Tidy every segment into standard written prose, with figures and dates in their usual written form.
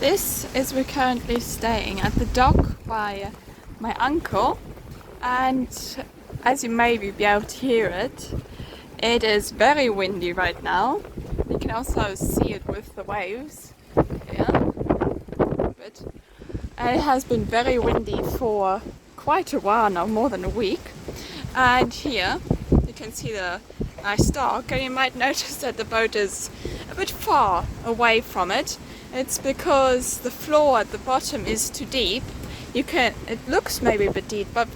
This is we're currently staying at the dock by my uncle, and as you maybe be able to hear it, it is very windy right now. You can also see it with the waves here. But it has been very windy for quite a while now, more than a week. And here you can see the nice dock, and you might notice that the boat is a bit far away from it. It's because the floor at the bottom is too deep. It looks maybe a bit deep, but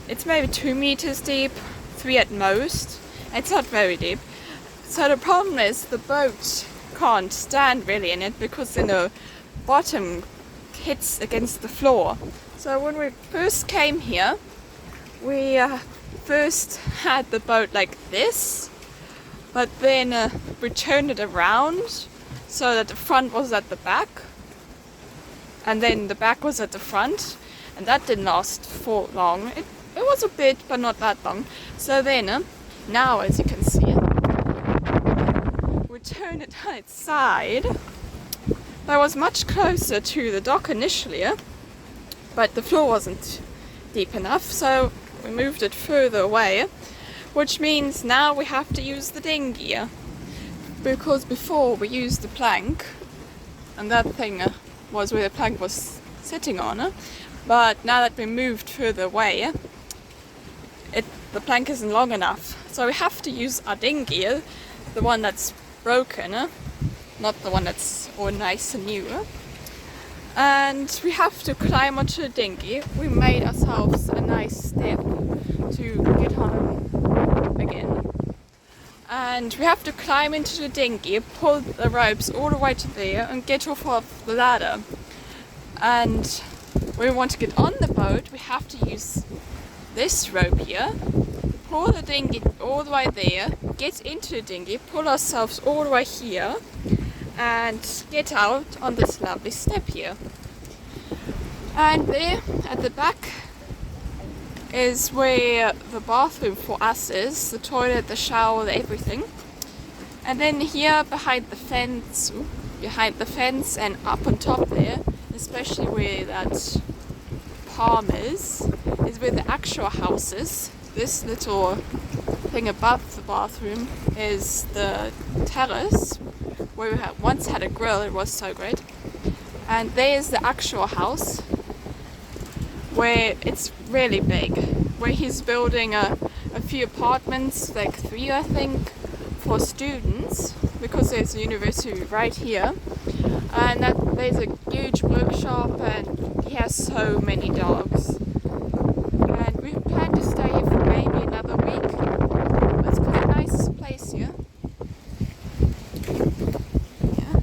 it's maybe 2 meters deep, 3 at most. It's not very deep. So the problem is the boat can't stand really in it because the bottom hits against the floor. So when we first came here, we first had the boat like this, but then we turned it around so that the front was at the back, and then the back was at the front, and that didn't last for long. It was a bit, but not that long. So then, now as you can see, we turned it on its side. That was much closer to the dock initially, but the floor wasn't deep enough, so we moved it further away, which means now we have to use the dinghy. Because before we used the plank, and that thing was where the plank was sitting on, but now that we moved further away, the plank isn't long enough, so we have to use our dinghy, the one that's broken, not the one that's all nice and new. And we have to climb onto the dinghy. We made ourselves a nice step to get on again. And we have to climb into the dinghy, pull the ropes all the way to there and get off of the ladder. And when we want to get on the boat, we have to use this rope here, pull the dinghy all the way there, get into the dinghy, pull ourselves all the way here, and get out on this lovely step here. And there at the back is where the bathroom for us is, the toilet, the shower, everything. And then here behind the fence and up on top there, especially where that palm is where the actual house is. This little thing above the bathroom is the terrace where we once had a grill. It was so great. And there's the actual house where it's really big, where he's building a few apartments, like 3 I think, for students, because there's a university right here, and there's a huge workshop, and he has so many dogs. And we plan to stay here for maybe another week. It's quite a nice place here. Yeah.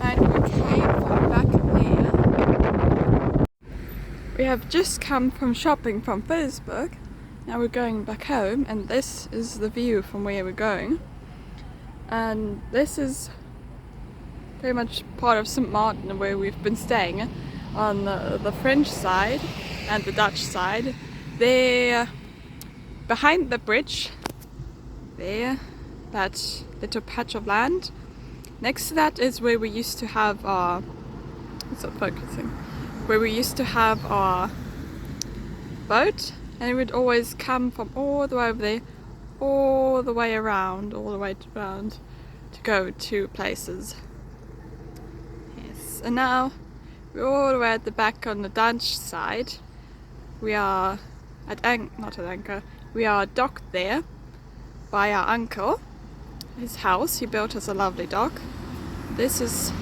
And we came from back there. We have just come from shopping from Philipsburg. Now we're going back home, and this is the view from where we're going. And this is pretty much part of St. Martin where we've been staying, on the French side and the Dutch side. There, behind the bridge, there, that little patch of land. Next to that is where we used to have our, it's not focusing, where we used to have our boat, and it would always come from all the way over there, all the way around to go to places. Yes, and now we're all the way at the back on the Dutch side. We are not at anchor, we are docked there by our uncle, his house. He built us a lovely dock. This is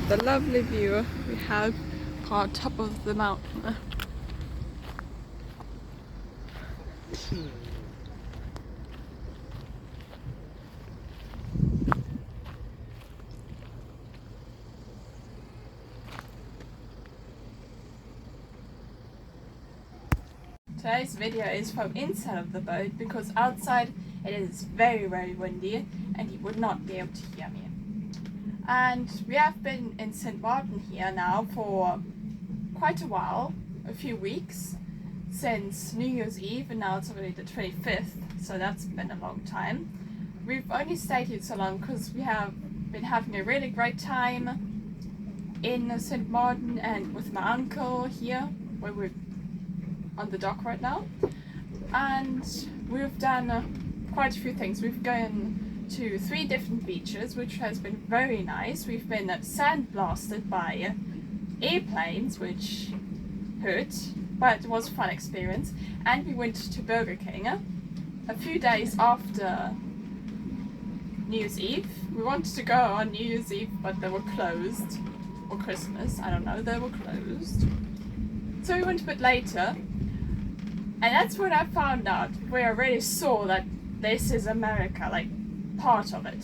the lovely view we have on top of the mountain. Today's video is from inside of the boat because outside it is very, very windy and you would not be able to hear me. And we have been in St. Martin here now for quite a while, a few weeks, since New Year's Eve, and now it's already the 25th, so that's been a long time. We've only stayed here so long because we have been having a really great time in St. Martin and with my uncle here, where we're on the dock right now. And we've done quite a few things. We've gone to 3 different beaches, which has been very nice. We've been sandblasted by airplanes, which hurt, but it was a fun experience. And we went to Burger King a few days after New Year's Eve. We wanted to go on New Year's Eve, but they were closed. Or Christmas, I don't know, they were closed. So we went a bit later. And that's when I found out, where I really saw that this is America, like part of it.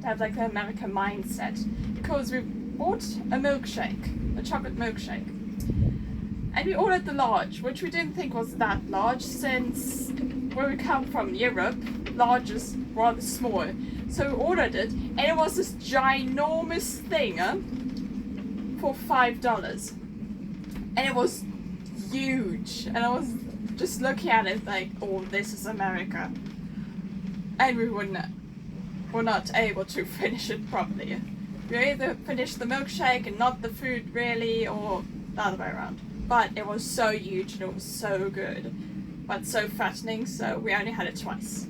To have like the American mindset. Because we bought a milkshake, a chocolate milkshake. And we ordered the large, which we didn't think was that large, since where we come from, Europe, large is rather small. So we ordered it, and it was this ginormous thing for $5. And it was huge, and I was just looking at it like, oh, this is America. And we were not able to finish it properly. We either finished the milkshake and not the food really, or the other way around. But it was so huge and it was so good, but so fattening, so we only had it twice.